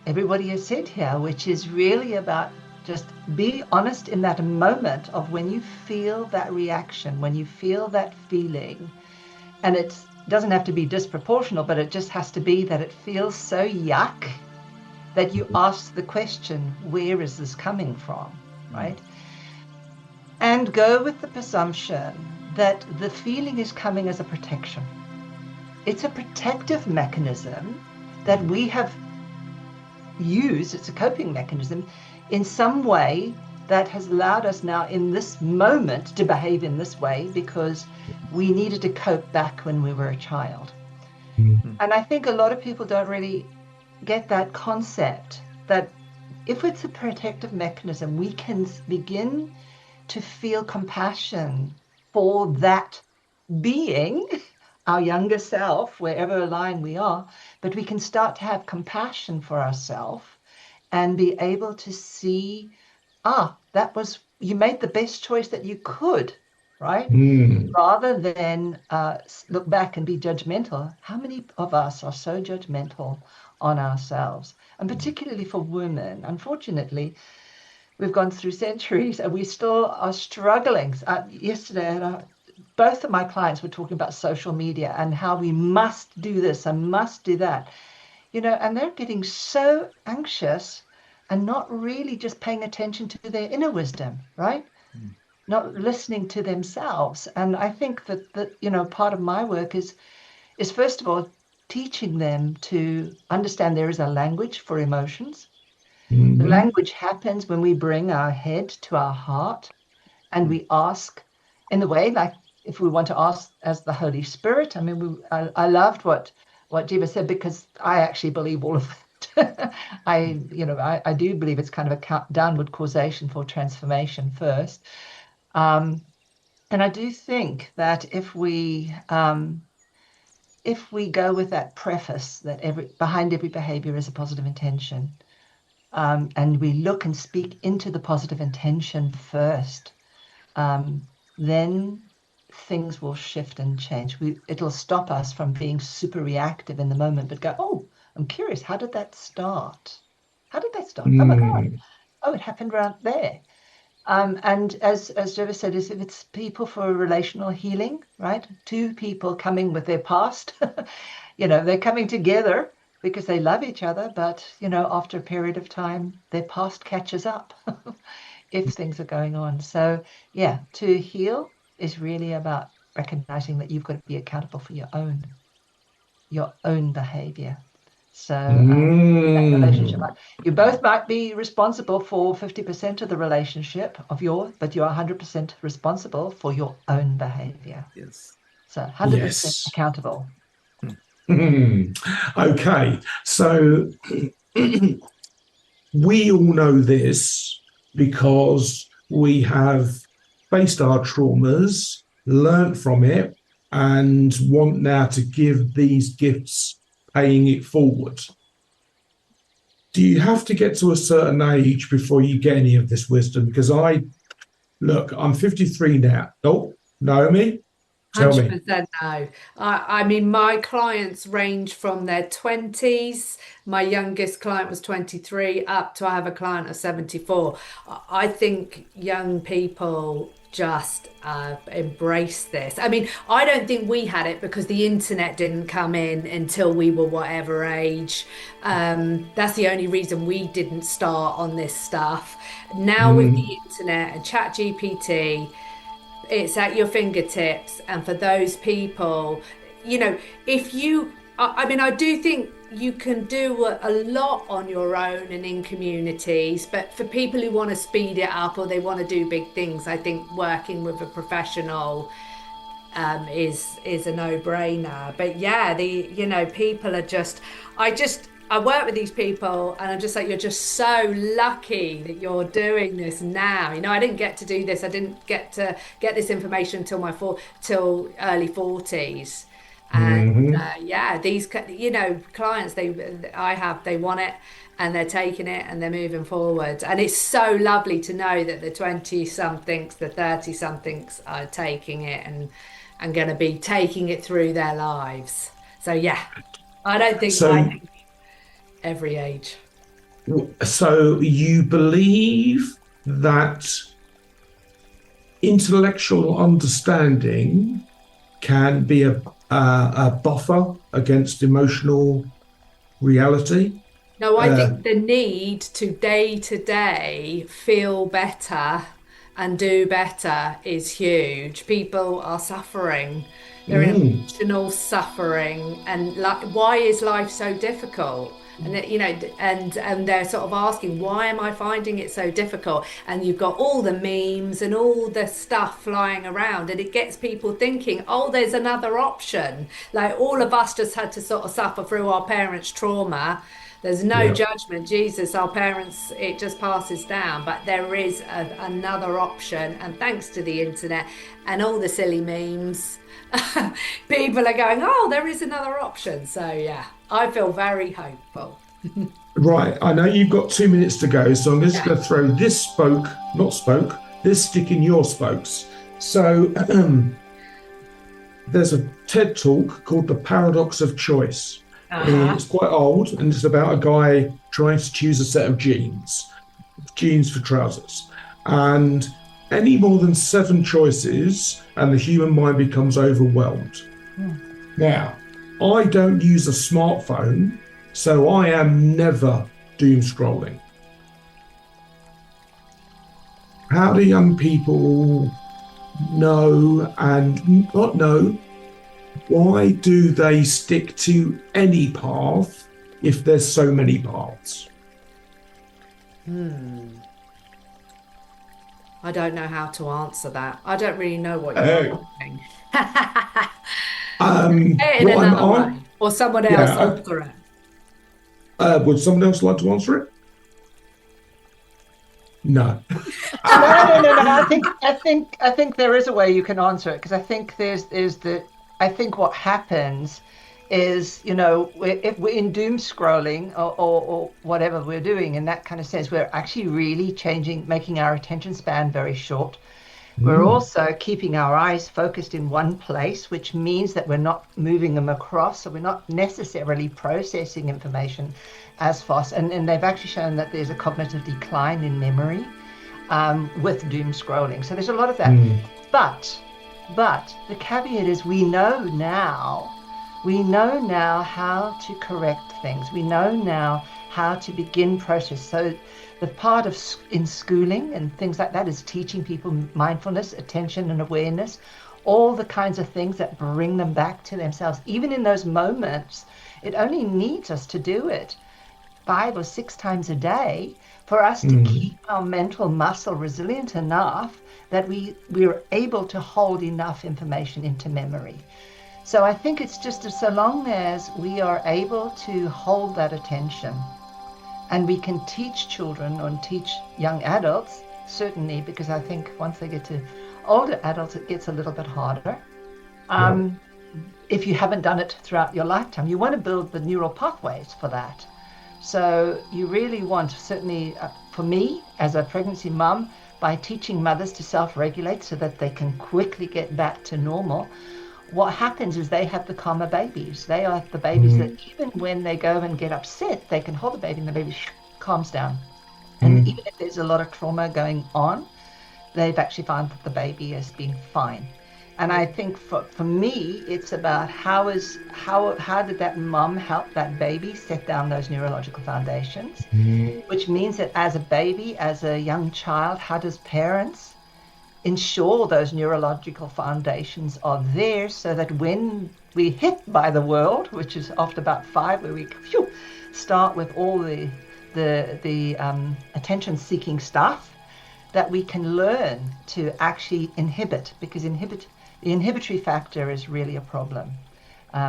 everybody has said here, which is really about just be honest in that moment of when you feel that reaction, when you feel that feeling. And it doesn't have to be disproportional, but it just has to be that it feels so yuck that you ask the question, where is this coming from, right? And go with the presumption that the feeling is coming as a protection. It's a protective mechanism that we have used. It's a coping mechanism in some way that has allowed us now in this moment to behave in this way because we needed to cope back when we were a child. And I think a lot of people don't really get that concept that if it's a protective mechanism, we can begin to feel compassion for that being, our younger self, wherever line we are, but we can start to have compassion for ourselves and be able to see, you made the best choice that you could, right? Rather than look back and be judgmental. How many of us are so judgmental on ourselves? And particularly for women, unfortunately, we've gone through centuries and we still are struggling. Yesterday, both of my clients were talking about social media and how we must do this and must do that, and they're getting so anxious and not really just paying attention to their inner wisdom, right? Not listening to themselves. And I think that part of my work is first of all teaching them to understand there is a language for emotions. The language happens when we bring our head to our heart and we ask in the way, like if we want to ask as the Holy Spirit. I mean, I loved what Jeeva said, because I actually believe all of it. I do believe it's kind of a downward causation for transformation first. And I do think that if we go with that preface that behind every behavior is a positive intention, and we look and speak into the positive intention first, then things will shift and change. It'll stop us from being super reactive in the moment, but go, oh, I'm curious, how did that start? Oh my God. Oh, it happened right there. And as Jeeva said, if it's people for relational healing, right? Two people coming with their past, they're coming together because they love each other, but, after a period of time, their past catches up if things are going on. So, yeah, to heal is really about recognizing that you've got to be accountable for your own behavior. So that relationship, you both might be responsible for 50% of the relationship but you're 100% responsible for your own behavior.
Yes.
So 100% accountable.
Okay, so we all know this because we have faced our traumas, learnt from it, and want now to give these gifts, paying it forward. Do you have to get to a certain age before you get any of this wisdom? Because I'm 53 now. Oh, Naomi? Tell me.
100% no. I mean, my clients range from their 20s. My youngest client was 23 up to I have a client of 74. I think young people just embrace this. I mean, I don't think we had it because the internet didn't come in until we were whatever age. That's the only reason we didn't start on this stuff. Now with the internet and ChatGPT, it's at your fingertips. And for those people, I do think you can do a lot on your own and in communities, but for people who want to speed it up or they want to do big things, I think working with a professional is a no-brainer. But yeah, people are just, I work with these people and I'm just like, you're just so lucky that you're doing this now. I didn't get to do this. I didn't get to get this information till early 40s. And these clients they want it and they're taking it and they're moving forward, and it's so lovely to know that the 20-somethings, the 30-somethings are taking it and going to be taking it through their lives. So yeah, I don't think every age.
So you believe that intellectual understanding can be a buffer against emotional reality?
No, I think the need to day feel better and do better is huge. People are suffering. They're in emotional suffering. And why is life so difficult? and and they're sort of asking, why am I finding it so difficult? And you've got all the memes and all the stuff flying around, and it gets people thinking, oh, there's another option. Like, all of us just had to sort of suffer through our parents' trauma. There's no
Yeah.
judgment. Jesus, our parents, it just passes down. But there is another option. And thanks to the internet and all the silly memes, people are going, oh, there is another option. So, yeah, I feel very hopeful.
Right. I know you've got 2 minutes to go, so I'm just going to throw this this stick in your spokes. So there's a TED talk called The Paradox of Choice. It's quite old, and it's about a guy trying to choose a set of jeans for trousers. And any more than 7 choices, and the human mind becomes overwhelmed. Now, I don't use a smartphone, so I am never doom scrolling. How do young people know and not know? Why do they stick to any path if there's so many paths?
I don't know how to answer that. I don't really know what you're asking. Say it in another way, or someone else answer it.
Would someone else like to answer it? No.
No. I think there is a way you can answer it, because I think I think what happens is, if we're in doom scrolling or whatever we're doing in that kind of sense, we're actually really making our attention span very short. We're also keeping our eyes focused in one place, which means that we're not moving them across, so we're not necessarily processing information as fast. And they've actually shown that there's a cognitive decline in memory with doom scrolling. So there's a lot of that. But the caveat is we know now how to correct things. We know now how to begin process. So the part of in schooling and things like that is teaching people mindfulness, attention and awareness, all the kinds of things that bring them back to themselves. Even in those moments, it only needs us to do it 5 or 6 times a day for us to keep our mental muscle resilient enough that we're able to hold enough information into memory. So I think it's just so long as we are able to hold that attention, and we can teach children and teach young adults, certainly, because I think once they get to older adults, it gets a little bit harder. If you haven't done it throughout your lifetime, you want to build the neural pathways for that. So you really want, certainly for me as a pregnancy mum, by teaching mothers to self-regulate so that they can quickly get back to normal, what happens is they have the calmer babies. They are the babies that even when they go and get upset, they can hold the baby and the baby calms down. And even if there's a lot of trauma going on, they've actually found that the baby has been fine. And I think for me, it's about how did that mum help that baby set down those neurological foundations, which means that as a baby, as a young child, how does parents ensure those neurological foundations are there so that when we hit by the world, which is after about 5, where we start with all the attention-seeking stuff, that we can learn to actually inhibit, because the inhibitory factor is really a problem.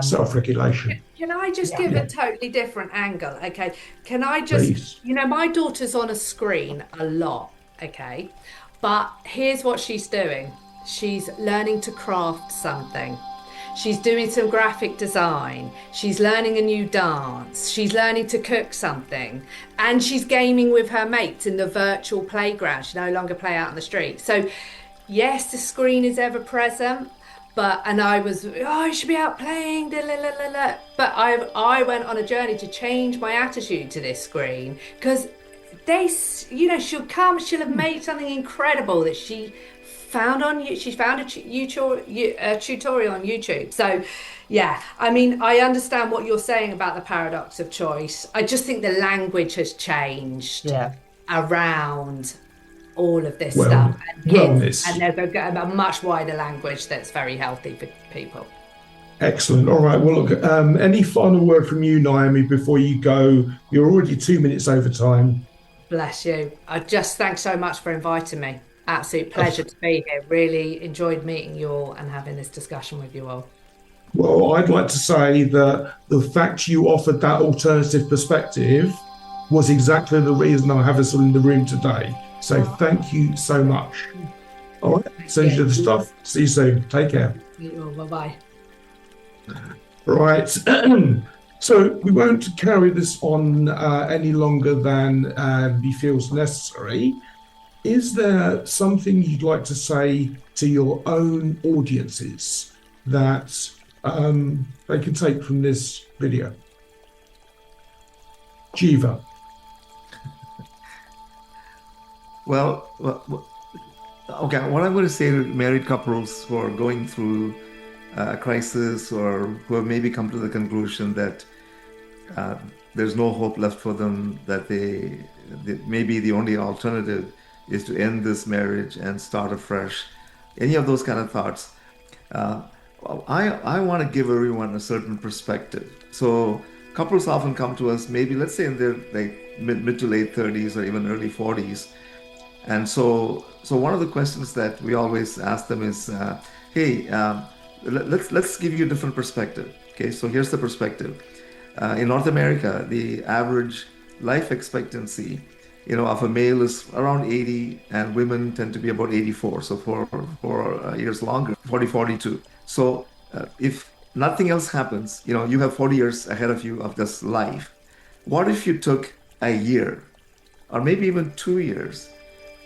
Self-regulation.
Can I just give a totally different angle? Okay. Can I just,
Please.
my daughter's on a screen a lot. Okay. But here's what she's doing. She's learning to craft something. She's doing some graphic design. She's learning a new dance. She's learning to cook something. And she's gaming with her mates in the virtual playground. She no longer play out on the street. So yes, the screen is ever present. And I was, you should be out playing. But I went on a journey to change my attitude to this screen, because she'll have made something incredible that she found she found a tutorial on YouTube. So yeah, I mean, I understand what you're saying about the paradox of choice. I just think the language has changed around all of this stuff, and kids, and there's a much wider language that's very healthy for people.
Excellent. All right. Well, look, any final word from you, Naomi, before you go? You're already 2 minutes over time.
Bless you. Thanks so much for inviting me. Absolute pleasure to be here. Really enjoyed meeting you all and having this discussion with you all.
Well, I'd like to say that the fact you offered that alternative perspective was exactly the reason I have us all in the room today. So thank you so much. All right. Send you the stuff. See you soon. Take care.
Bye-bye.
Right. So we won't carry this on any longer than feels necessary. Is there something you'd like to say to your own audiences that they can take from this video? Jeeva.
Well, okay, what I'm going to say to married couples who are going through a crisis or who have maybe come to the conclusion that there's no hope left for them, that maybe the only alternative is to end this marriage and start afresh, any of those kind of thoughts, I want to give everyone a certain perspective. So couples often come to us, maybe let's say in their like mid to late 30s or even early 40s. And so one of the questions that we always ask them is, hey, let's give you a different perspective. Okay, so here's the perspective. In North America, the average life expectancy, of a male is around 80, and women tend to be about 84. So 4 years longer, 40, 42. So if nothing else happens, you have 40 years ahead of you of this life. What if you took a year or maybe even 2 years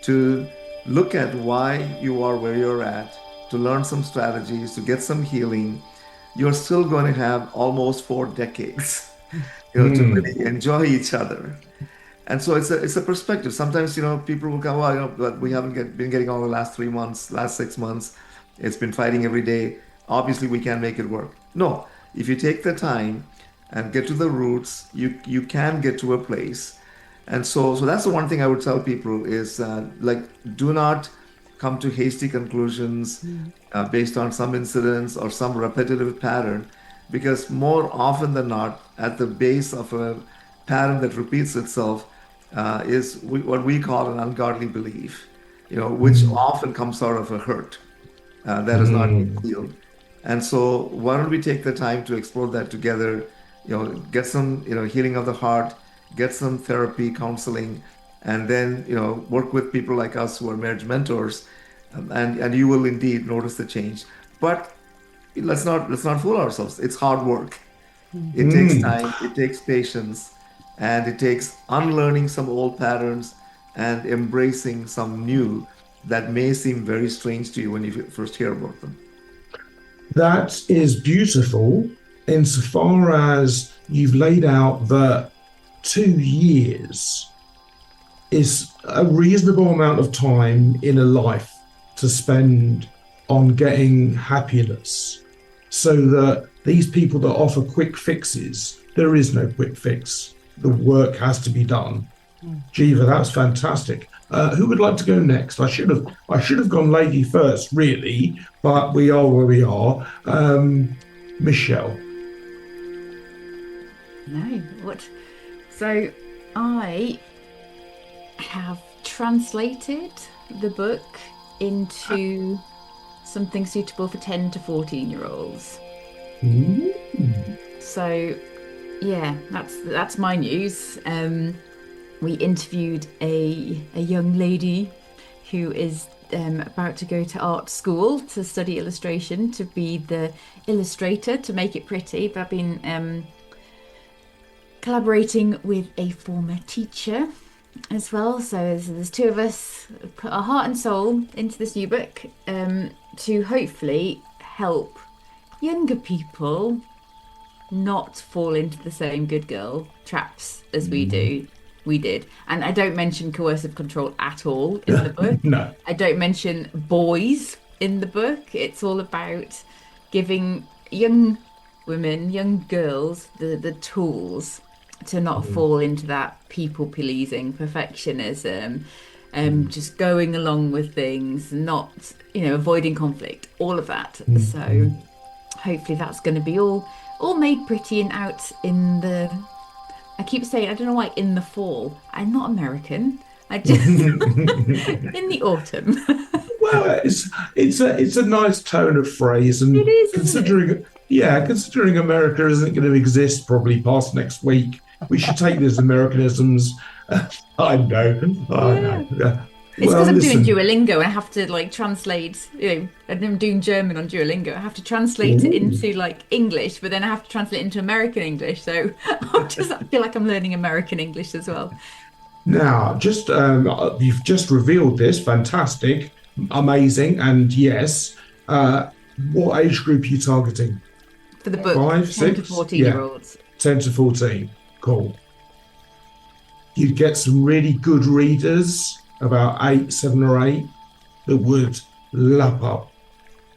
to look at why you are where you're at, to learn some strategies, to get some healing? You're still going to have almost 4 decades, to really enjoy each other. And so it's a perspective. Sometimes, people will come, well, but we haven't been getting all the last 3 months, last 6 months. It's been fighting every day. Obviously, we can't make it work. No, if you take the time and get to the roots, you can get to a place. And so that's the one thing I would tell people is do not come to hasty conclusions based on some incidents or some repetitive pattern, because more often than not, at the base of a pattern that repeats itself is what we call an ungodly belief, which often comes out of a hurt that is not healed. And so why don't we take the time to explore that together, get some, healing of the heart, get some therapy, counseling, and then, work with people like us who are marriage mentors, and you will indeed notice the change. But let's not fool ourselves. It's hard work. It takes time, it takes patience, and it takes unlearning some old patterns and embracing some new that may seem very strange to you when you first hear about them.
That is beautiful insofar as you've laid out that 2 years is a reasonable amount of time in a life to spend on getting happiness, so that these people that offer quick fixes, there is no quick fix. The work has to be done. Jeeva, that's fantastic. Who would like to go next? I should have gone lady first, really, but we are where we are. Michelle.
No, what? So I have translated the book into something suitable for 10 to 14-year-olds. So yeah, that's my news. We interviewed a young lady who is about to go to art school to study illustration, to be the illustrator, to make it pretty. But I've been collaborating with a former teacher as well. So there's 2 of us put our heart and soul into this new book to hopefully help younger people not fall into the same good girl traps as we did. And I don't mention coercive control at all in the book.
No.
I don't mention boys in the book. It's all about giving young women, young girls, the tools to not fall into that people-pleasing perfectionism, just going along with things, not, avoiding conflict, all of that. So hopefully that's going to be all made pretty and out in the. I keep saying, I don't know why, in the fall. I'm not American. I just in the autumn.
Well, it's a nice tone of phrase, and
It is, isn't
considering considering America isn't going to exist probably past next week, we should take these Americanisms. I know, I know.
It's
Well,
because I'm
listen,
doing Duolingo. I have to like translate, and I'm doing German on Duolingo. I have to translate it
Ooh.
into like English, but then I have to translate it into American English. So I feel like I'm learning American English as well.
Now, just you've just revealed this, fantastic, amazing, and yes. What age group are you targeting?
For the book,
5,
10 to
6?
14-year-olds.
10 to 14. Cool. You'd get some really good readers, about 8, 7 or 8, that would lap up.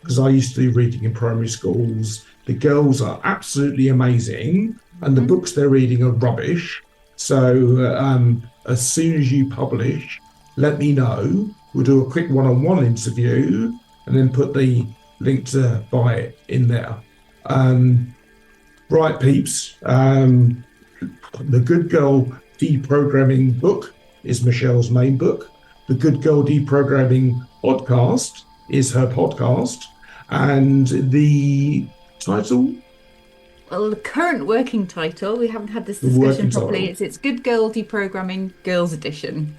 Because I used to do reading in primary schools. The girls are absolutely amazing, and the books they're reading are rubbish. So as soon as you publish, let me know. We'll do a quick one-on-one interview and then put the link to buy it in there. Right, peeps. The Good Girl Deprogramming book is Michelle's main book. The Good Girl Deprogramming podcast is her podcast. And the title?
Well, the current working title, we haven't had this
The
discussion
working
properly.
title.
It's Good Girl Deprogramming Girls Edition.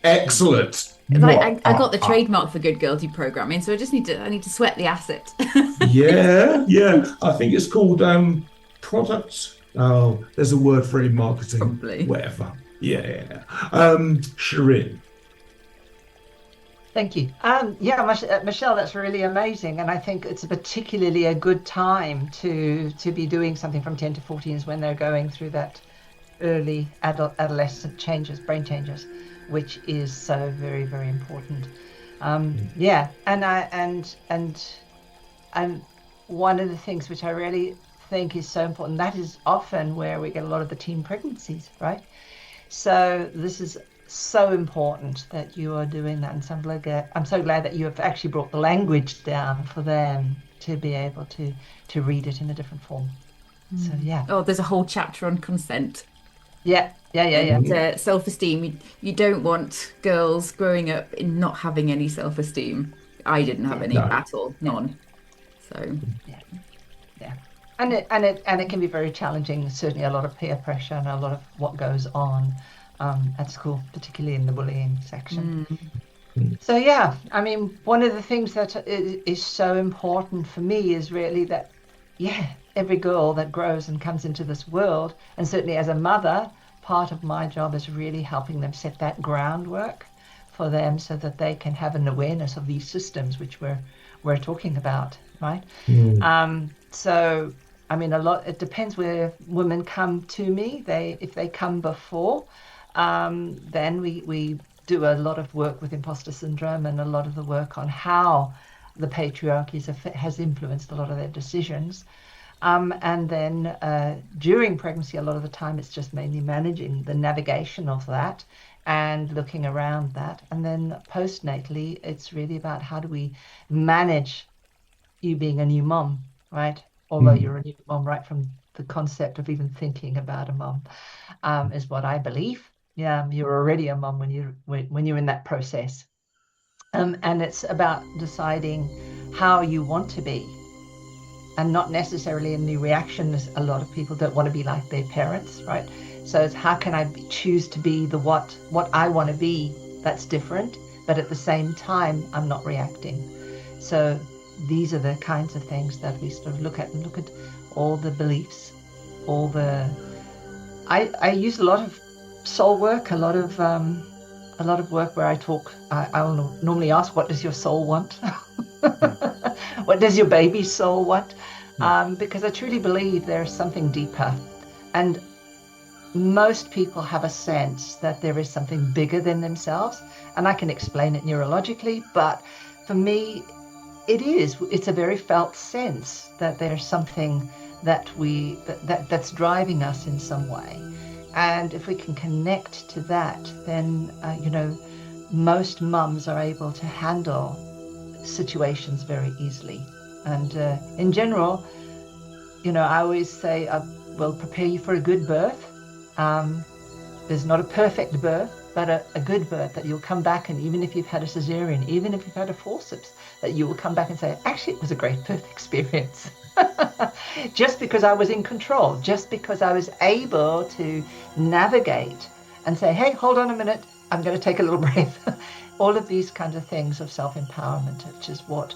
Excellent.
I got the trademark for Good Girl Deprogramming, so I need to sweat the asset.
Yeah. I think it's called products. Oh, there's a word for it in marketing.
Probably.
Whatever. Yeah. Sherine.
Thank you. Michelle, that's really amazing, and I think it's particularly a good time to be doing something from 10 to 14s when they're going through that early adolescent changes, brain changes, which is so very, very important. And one of the things which I really think is so important, that is often where we get a lot of the teen pregnancies, right? So this is so important that you are doing that, and so I'm so glad that you have actually brought the language down for them to be able to read it in a different form. So yeah.
Oh, there's a whole chapter on consent.
Yeah.
And, self-esteem. You don't want girls growing up in not having any self-esteem. I didn't have any at all, none. So
yeah. And it can be very challenging. Certainly, a lot of peer pressure and a lot of what goes on at school, particularly in the bullying section. So yeah, I mean, one of the things that is so important for me is really that, every girl that grows and comes into this world, and certainly as a mother, part of my job is really helping them set that groundwork for them so that they can have an awareness of these systems which we're talking about, right? So I mean, it depends where women come to me. If they come before, then we do a lot of work with imposter syndrome and a lot of the work on how the patriarchy has influenced a lot of their decisions. And then during pregnancy, a lot of the time it's just mainly managing the navigation of that and looking around that. And then postnatally, it's really about how do we manage you being a new mom, right? Although you're a new mom right from the concept of even thinking about a mom, is what I believe. Yeah, you're already a mom when you're in that process. And it's about deciding how you want to be, and not necessarily a new reaction. A lot of people don't want to be like their parents, right? So it's how can I choose to be the what I want to be that's different, but at the same time, I'm not reacting. So these are the kinds of things that we sort of look at all the beliefs, I use a lot of soul work, a lot of work where I will normally ask, what does your soul want? What does your baby's soul want? Because I truly believe there is something deeper. And most people have a sense that there is something bigger than themselves. And I can explain it neurologically, but for me, it's a very felt sense that there's something that's driving us in some way. And if we can connect to that, then, most mums are able to handle situations very easily. And in general, I always say, we'll prepare you for a good birth. There's not a perfect birth, but a good birth, that you'll come back, and even if you've had a cesarean, even if you've had a forceps, that you will come back and say, actually, it was a great birth experience. Just because I was in control, just because I was able to navigate and say, hey, hold on a minute, I'm going to take a little breath. All of these kinds of things of self-empowerment, which is what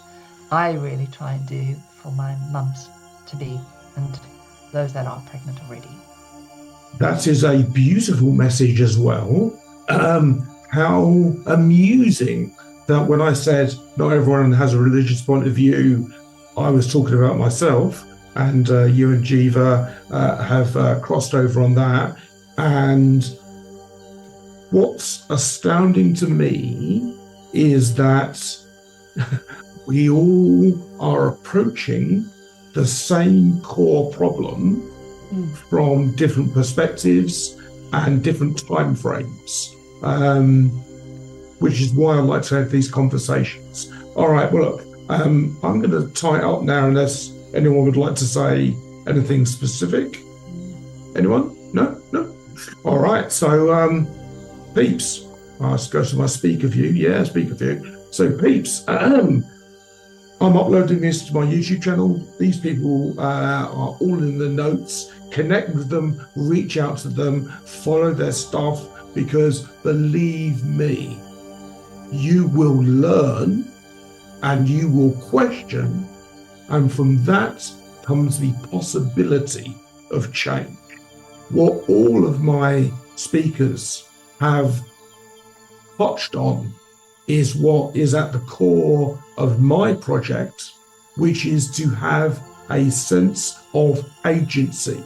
I really try and do for my mums to be, and those that are pregnant already.
That is a beautiful message as well. How amusing that when I said not everyone has a religious point of view, I was talking about myself, and you and Jeeva have crossed over on that. And what's astounding to me is that we all are approaching the same core problem from different perspectives and different time frames, which is why I like to have these conversations. All right, well, look, I'm going to tie it up now unless anyone would like to say anything specific. Anyone? No? All right, so peeps, let's go to my speaker view. Yeah, speaker view. So peeps, I'm uploading this to my YouTube channel. These people are all in the notes. Connect with them, reach out to them, follow their stuff, because believe me, you will learn and you will question, and from that comes the possibility of change. What all of my speakers have touched on is what is at the core of my project, which is to have a sense of agency.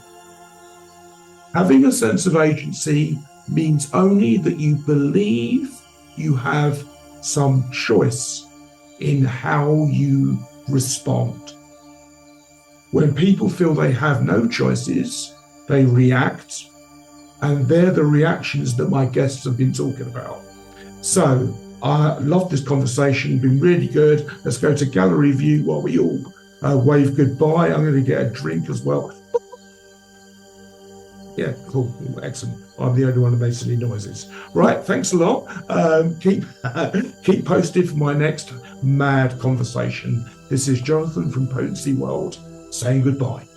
Having a sense of agency means only that you believe you have some choice in how you respond. When people feel they have no choices, they react, and they're the reactions that my guests have been talking about. So I love this conversation, been really good. Let's go to gallery view while we all wave goodbye. I'm going to get a drink as well. Yeah, cool, excellent. I'm the only one that makes any noises. Right, thanks a lot. Keep posted for my next mad conversation. This is Jonathan from Potency World saying goodbye.